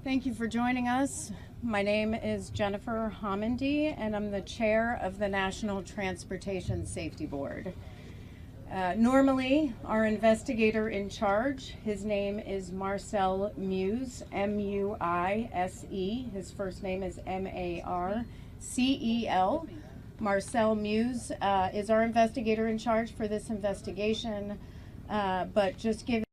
Thank you for joining us. My name is Jennifer Homendy, and I'm the chair of the National Transportation Safety Board. Normally, our investigator in charge, his name is Marcel Muse, M-U-I-S-E. His first name is M-A-R-C-E-L. Marcel Muse is our investigator in charge for this investigation, but just give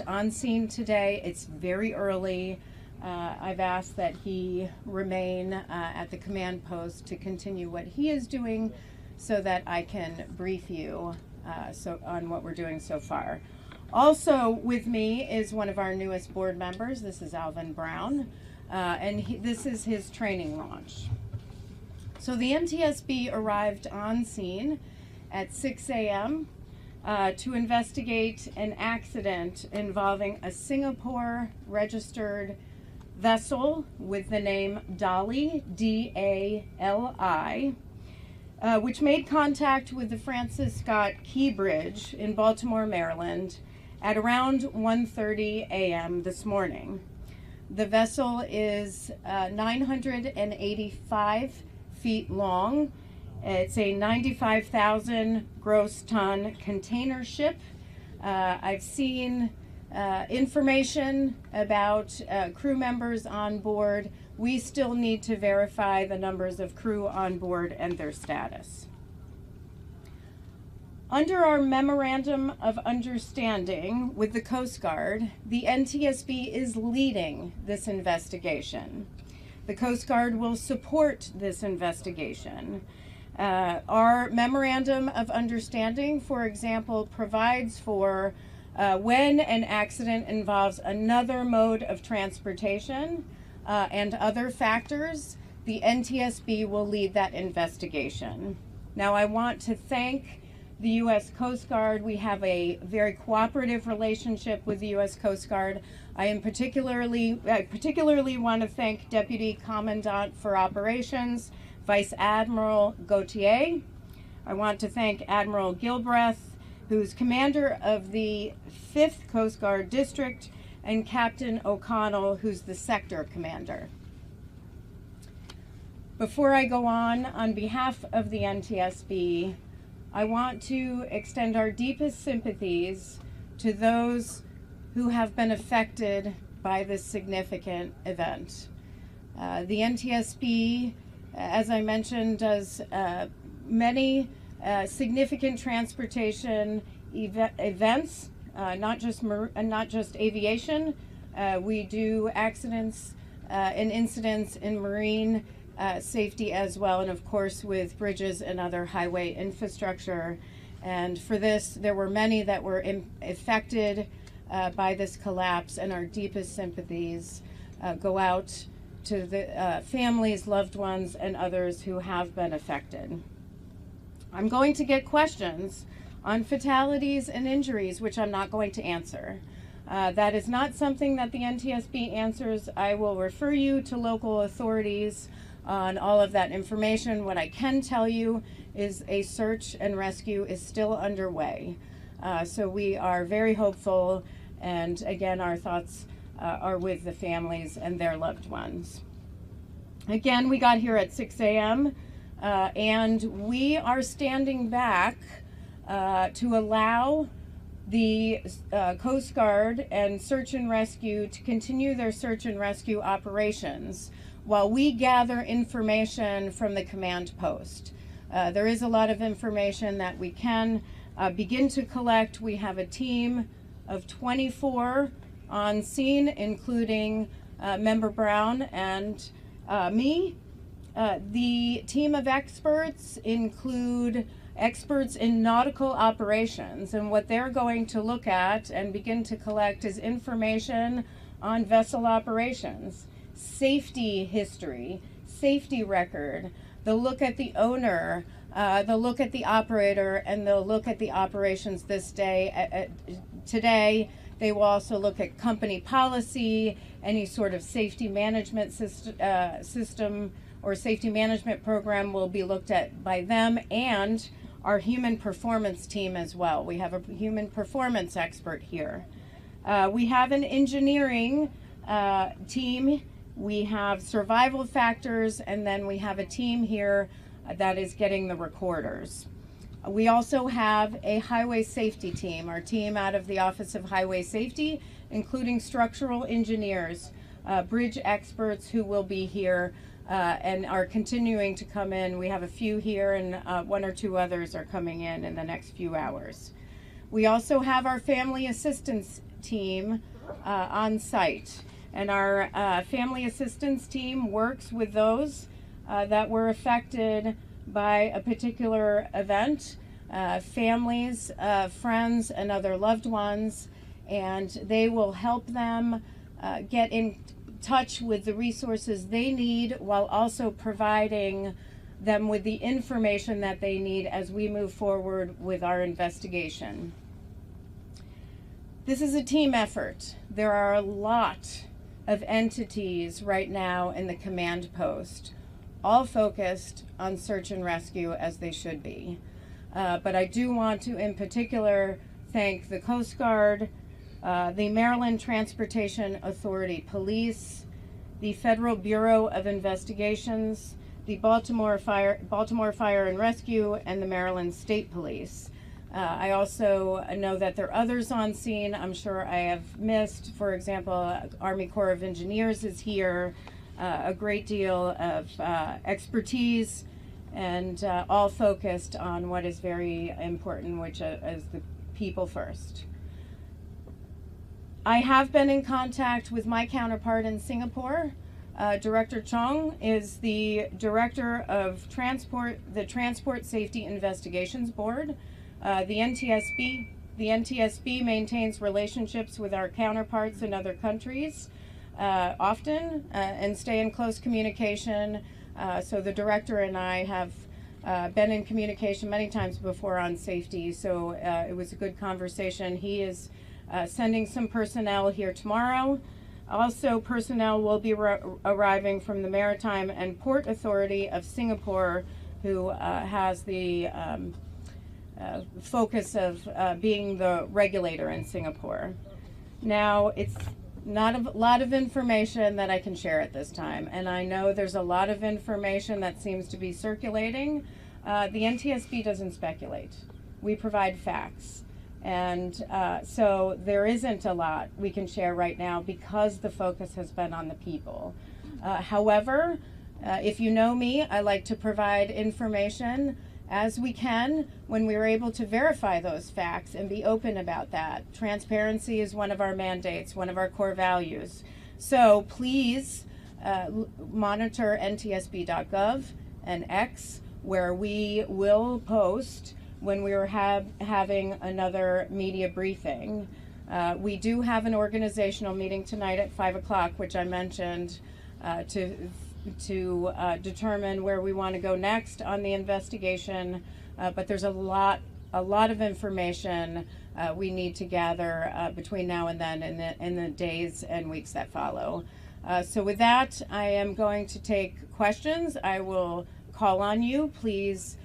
on scene today. It's very early. I've asked that he remain at the command post to continue what he is doing so that I can brief you on what we're doing so far. Also with me is one of our newest board members. This is Alvin Brown, and this is his training launch. So the NTSB arrived on scene at 6 a.m. To investigate an accident involving a Singapore registered vessel with the name Dali, D-A-L-I, which made contact with the Francis Scott Key Bridge in Baltimore, Maryland at around 1:30 a.m. this morning. The vessel is 985 feet long. It's a 95,000 gross ton container ship. I've seen information about crew members on board. We still need to verify the numbers of crew on board and their status. Under our Memorandum of Understanding with the Coast Guard, the NTSB is leading this investigation. The Coast Guard will support this investigation. Our Memorandum of Understanding, for example, provides for when an accident involves another mode of transportation and other factors, the NTSB will lead that investigation. Now, I want to thank the U.S. Coast Guard. We have a very cooperative relationship with the U.S. Coast Guard. I particularly want to thank Deputy Commandant for Operations, Vice Admiral Gautier. I want to thank Admiral Gilbreth, who's commander of the 5th Coast Guard District, and Captain O'Connell, who's the sector commander. Before I go on behalf of the NTSB, I want to extend our deepest sympathies to those who have been affected by this significant event. The NTSB, as I mentioned, does many significant transportation events, not just aviation. We do accidents and incidents in marine safety as well, and of course with bridges and other highway infrastructure. And for this, there were many that were affected by this collapse, and our deepest sympathies go out to the families, loved ones, and others who have been affected. I'm going to get questions on fatalities and injuries, which I'm not going to answer. That is not something that the NTSB answers. I will refer you to local authorities on all of that information. What I can tell you is a search and rescue is still underway. So we are very hopeful, and again, our thoughts are with the families and their loved ones. Again, we got here at 6 a.m. And we are standing back to allow the Coast Guard and Search and Rescue to continue their search and rescue operations while we gather information from the command post. There is a lot of information that we can begin to collect. We have a team of 24 on scene, including Member Brown and me. The team of experts include experts in nautical operations, and what they're going to look at and begin to collect is information on vessel operations, safety history, safety record. They'll look at the owner, they'll look at the operator, and they'll look at the operations this day. Today, they will also look at company policy, any sort of safety management system or safety management program will be looked at by them, and our human performance team as well. We have a human performance expert here. We have an engineering team. We have survival factors, and then we have a team here that is getting the recorders. We also have a highway safety team, our team out of the Office of Highway Safety, including structural engineers, bridge experts who will be here and are continuing to come in. We have a few here, and one or two others are coming in the next few hours. We also have our family assistance team on site, and our family assistance team works with those that were affected by a particular event, families, friends, and other loved ones, and they will help them get in touch with the resources they need while also providing them with the information that they need as we move forward with our investigation. This is a team effort. There are a lot of entities right now in the command post, all focused on search and rescue, as they should be. But I do want to in particular thank the Coast Guard, the Maryland Transportation Authority Police, the Federal Bureau of Investigations, the Baltimore Fire and Rescue, and the Maryland State Police. I also know that there are others on scene I'm sure I have missed. For example, Army Corps of Engineers is here, a great deal of expertise, and all focused on what is very important, which is the people first. I have been in contact with my counterpart in Singapore. Director Chong is the director of the Transport Safety Investigations Board. The NTSB maintains relationships with our counterparts in other countries often and stay in close communication. So the director and I have been in communication many times before on safety, so it was a good conversation. He is sending some personnel here tomorrow. Also, personnel will be arriving from the Maritime and Port Authority of Singapore, who has the focus of being the regulator in Singapore. Now, it's not a lot of information that I can share at this time, and I know there's a lot of information that seems to be circulating. The NTSB doesn't speculate. We provide facts. And so there isn't a lot we can share right now because the focus has been on the people. However, if you know me, I like to provide information as we can when we are able to verify those facts and be open about that. Transparency is one of our mandates, one of our core values. So please monitor ntsb.gov and X, where we will post when we were having another media briefing. We do have an organizational meeting tonight at 5 o'clock, which I mentioned, to determine where we want to go next on the investigation. But there's a lot of information we need to gather between now and then in the days and weeks that follow. So with that, I am going to take questions. I will call on you. Please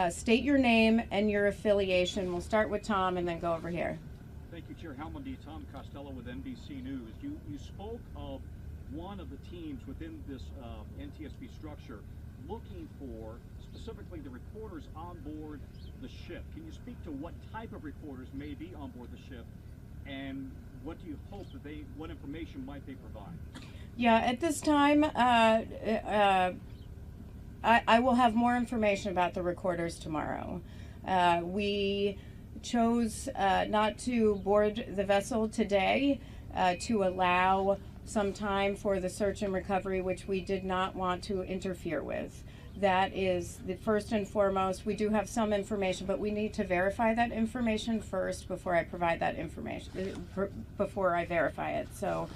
state your name and your affiliation. We'll start with Tom and then go over here. Thank you, Chair Homendy. Tom Costello with NBC News. You spoke of one of the teams within this NTSB structure looking for specifically the reporters on board the ship. Can you speak to what type of reporters may be on board the ship, and what do you hope that what information might they provide? Yeah, at this time, I will have more information about the recorders tomorrow. We chose not to board the vessel today to allow some time for the search and recovery, which we did not want to interfere with. That is the first and foremost. We do have some information, but we need to verify that information first before I provide that information, before I verify it. So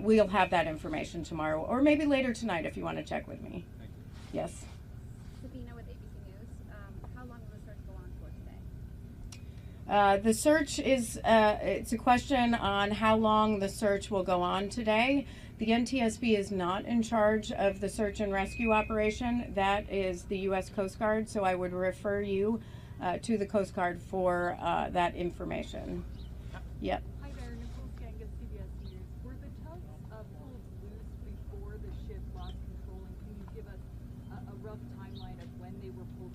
we'll have that information tomorrow, or maybe later tonight if you want to check with me. Thank you. Yes. Sabina with ABC News. How long will the search go on for today? The search is, it's a question on how long the search will go on today. The NTSB is not in charge of the search and rescue operation. That is the U.S. Coast Guard, so I would refer you to the Coast Guard for that information. Yep. Hi there, Nicole Skangas, CBS News. Were the tugs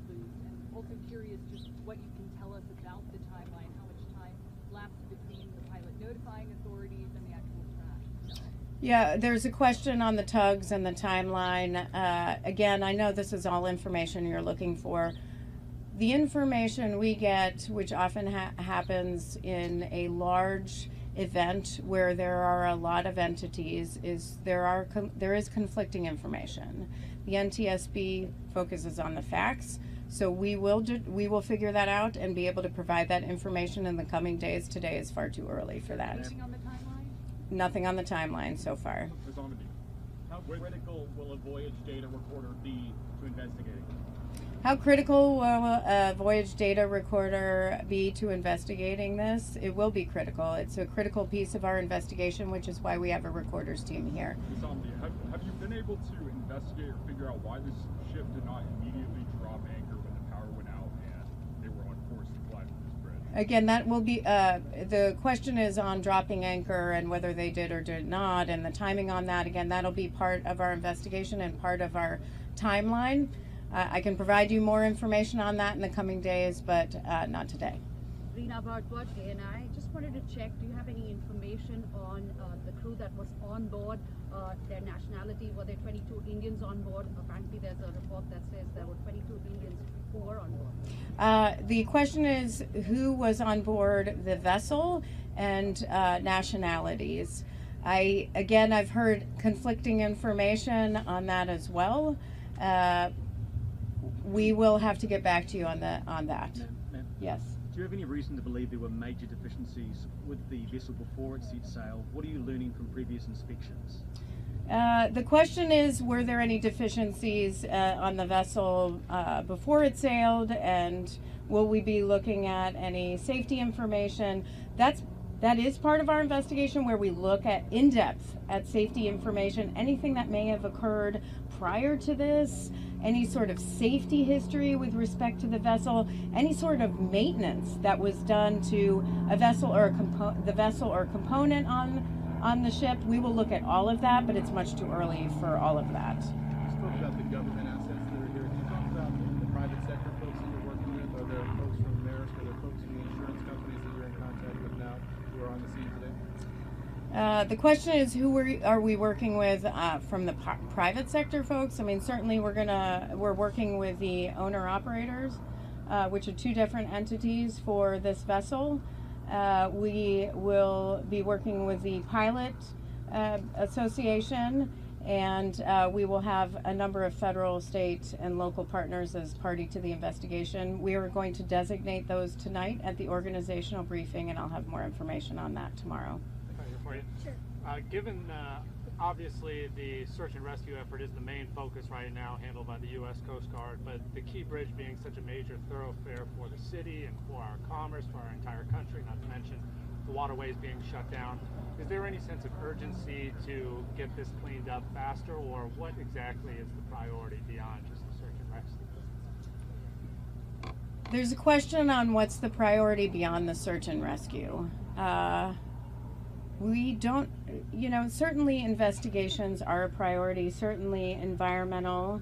boost? And also curious just what you can tell us about the timeline, how much time lapsed between the pilot notifying authorities and the actual crash. Yeah, there's a question on the tugs and the timeline. Again, I know this is all information you're looking for. The information we get, which often happens in a large event where there are a lot of entities, is there is conflicting information. The NTSB focuses on the facts, so we will figure that out and be able to provide that information in the coming days. Today is far too early for that. Anything on the timeline? Nothing on the timeline so far. Ms. Homendy, how critical will a voyage data recorder be to investigating? How critical will a voyage data recorder be to investigating this? It will be critical. It's a critical piece of our investigation, which is why we have a recorders team here. Ms. Homendy, have you been able to investigate or figure out why this ship did not immediately drop anchor when the power went out and they were on course to fly to this bridge? Again, that will be, the question is on dropping anchor and whether they did or did not, and the timing on that. Again, that'll be part of our investigation and part of our timeline. I can provide you more information on that in the coming days, but not today. Rena, about birthday, and I just wanted to check, do you have any information on the crew that was on board, their nationality? Were there 22 Indians on board? Apparently there's a report that says there were 22 Indians who were on board. The question is who was on board the vessel and nationalities. I've heard conflicting information on that as well. We will have to get back to you on that. Ma'am, Yes. do you have any reason to believe there were major deficiencies with the vessel before it set sail? What are you learning from previous inspections? The question is, were there any deficiencies on the vessel before it sailed, and will we be looking at any safety information? That is part of our investigation, where we look at in depth at safety information, anything that may have occurred prior to this, any sort of safety history with respect to the vessel, any sort of maintenance that was done to a vessel or the vessel or component on the ship. We will look at all of that, but it's much too early for all of that. You spoke about the government assets that are here. Can you talk about the private sector folks that you're working with? Are there folks from Maersk? Are there folks from the insurance companies that you're in contact with now who are on the scene today? The question is, who are we working with from the private sector folks? I mean, certainly we're working with the owner-operators, which are two different entities for this vessel. We will be working with the pilot association, and we will have a number of federal, state, and local partners as party to the investigation. We are going to designate those tonight at the organizational briefing, and I'll have more information on that tomorrow. For you. Sure. Given obviously the search and rescue effort is the main focus right now, handled by the U.S. Coast Guard, but the Key Bridge being such a major thoroughfare for the city and for our commerce, for our entire country, not to mention the waterways being shut down, is there any sense of urgency to get this cleaned up faster, or what exactly is the priority beyond just the search and rescue? There's a question on what's the priority beyond the search and rescue. We don't, certainly investigations are a priority. Certainly environmental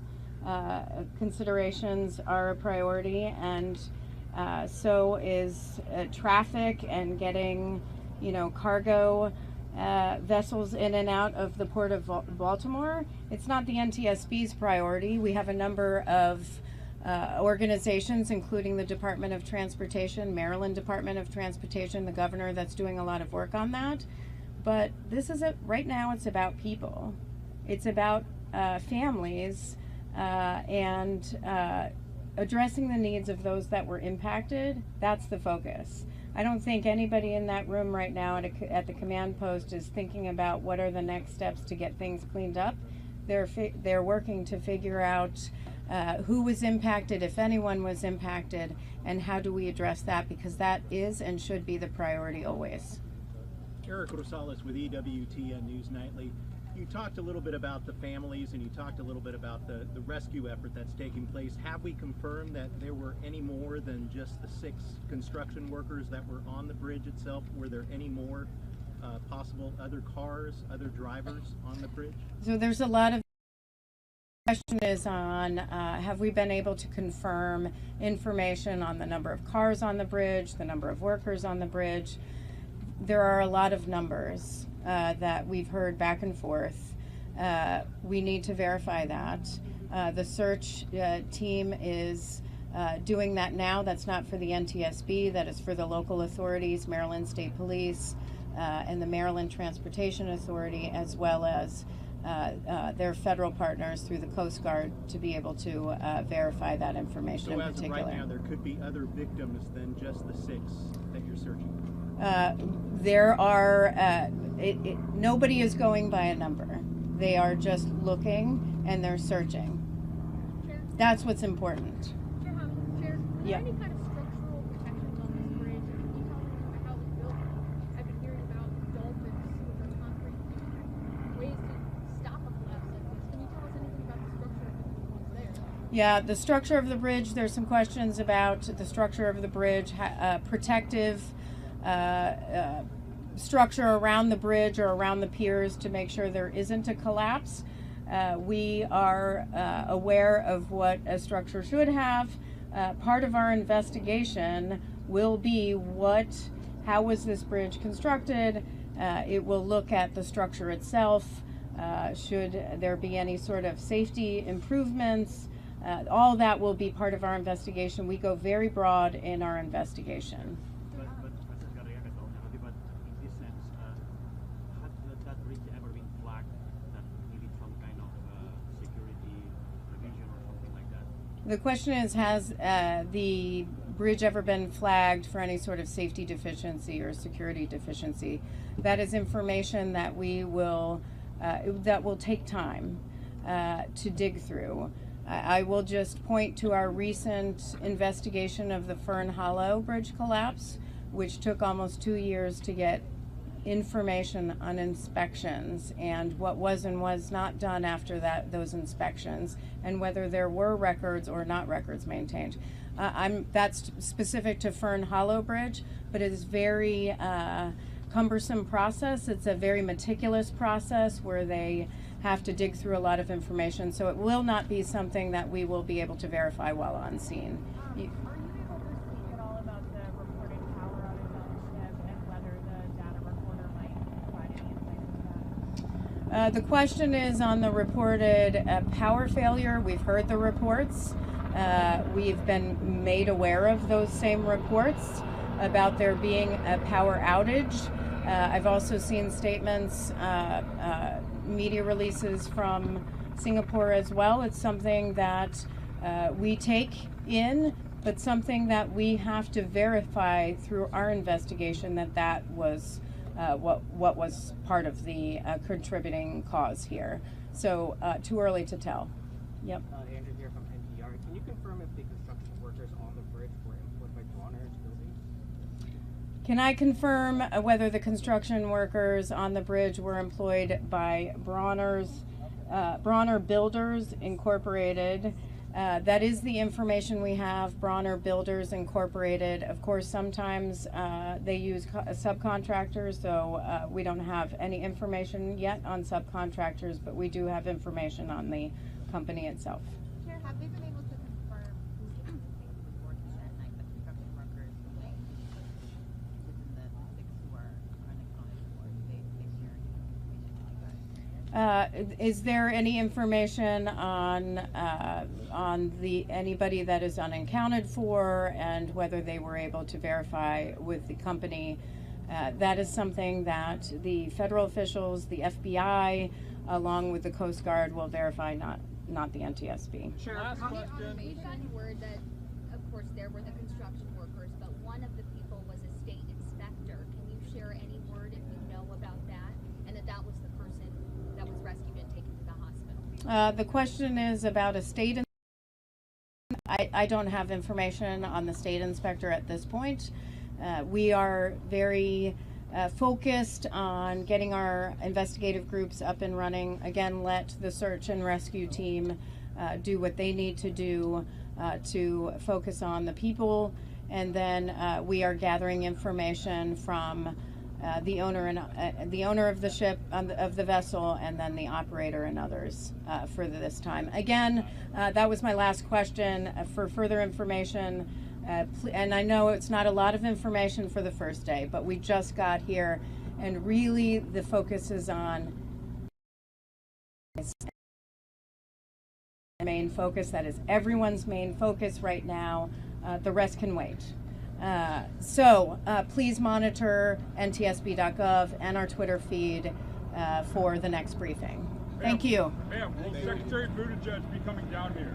considerations are a priority, and so is traffic and getting, cargo vessels in and out of the port of Baltimore. It's not the NTSB's priority. We have a number of organizations, including the Department of Transportation, Maryland Department of Transportation, the governor, that's doing a lot of work on that. But this is right now it's about people. It's about families and addressing the needs of those that were impacted. That's the focus. I don't think anybody in that room right now at the command post is thinking about what are the next steps to get things cleaned up. They're working to figure out who was impacted, if anyone was impacted, and how do we address that, because that is and should be the priority always. Eric Rosales with EWTN News Nightly. You talked a little bit about the families, and you talked a little bit about the rescue effort that's taking place. Have we confirmed that there were any more than just the 6 construction workers that were on the bridge itself? Were there any more possible other cars, other drivers on the bridge? So there's a lot of question is on have we been able to confirm information on the number of cars on the bridge, the number of workers on the bridge. There are a lot of numbers that we've heard back and forth. We need to verify that. The search team is doing that now. That's not for the NTSB, that is for the local authorities, Maryland State Police, and the Maryland Transportation Authority, as well as their federal partners through the Coast Guard, to be able to verify that information So in as particular. of right now, there could be other victims than just the 6 that you're searching. There are, nobody is going by a number. They are just looking and they're searching. Chair, That's what's important. Chair, Chair, are Yeah. there any kind of structural protections on this bridge? Can you tell me how it was built? I've been hearing about dolphins, which are concrete, ways to stop a collapse like this. Can you tell us anything about the structure of the ones there? Yeah, the structure of the bridge, there's some questions about the structure of the bridge, protective structure around the bridge or around the piers to make sure there isn't a collapse. We are aware of what a structure should have. Part of our investigation will be how was this bridge constructed? It will look at the structure itself. Should there be any sort of safety improvements? All that will be part of our investigation. We go very broad in our investigation. But in this sense, had that bridge ever been flagged that needed some kind of security revision or something like that? The question is, has the bridge ever been flagged for any sort of safety deficiency or security deficiency? That is information that we will, that will take time to dig through. I will just point to our recent investigation of the Fern Hollow bridge collapse, which took almost 2 years to get information on inspections and what was and was not done after those inspections, and whether there were records or not records maintained. That's specific to Fern Hollow Bridge, but it is very cumbersome process. It's a very meticulous process where they have to dig through a lot of information, so it will not be something that we will be able to verify while on scene. Are you able to speak at all about the reported power outage on the ship and whether the data recorder might provide any insight into that? The question is on the reported power failure. We've heard the reports. We've been made aware of those same reports about there being a power outage. I've also seen statements, media releases from Singapore as well. It's something that we take in, but something that we have to verify through our investigation that was what was part of the contributing cause here. So too early to tell. Yep. Andrew here from NPR. Can you confirm if the construction workers on the bridge were employed by Bronner's building? Can I confirm whether the construction workers on the bridge were employed by Bronner Builders Incorporated? That is the information we have, Bronner Builders Incorporated. Of course, sometimes they use subcontractors, so we don't have any information yet on subcontractors, but we do have information on the company itself. Chair, have they been able to confirm who was working that night, the construction workers, like, within the 6 who are unaccounted for? Do they share any information with you guys? Is there any information on anybody that is unaccounted for and whether they were able to verify with the company? That is something that the federal officials, the FBI, along with the Coast Guard, will verify, not the NTSB. Sure. We've gotten word that, of course, there were the construction workers, but one of the people was a state inspector. Can you share any word if you know about that, and that was the person that was rescued and taken to the hospital? The question is about a state. I don't have information on the state inspector at this point. We are very focused on getting our investigative groups up and running. Again, let the search and rescue team do what they need to do to focus on the people, and then we are gathering information from the owner and the owner of the ship of the vessel, and then the operator and others for this time. Again, that was my last question. For further information, and I know it's not a lot of information for the first day, but we just got here, and really the focus is on main focus. That is everyone's main focus right now. The rest can wait. So please monitor ntsb.gov and our Twitter feed for the next briefing. Thank you. Ma'am, will Secretary Buttigieg be coming down here?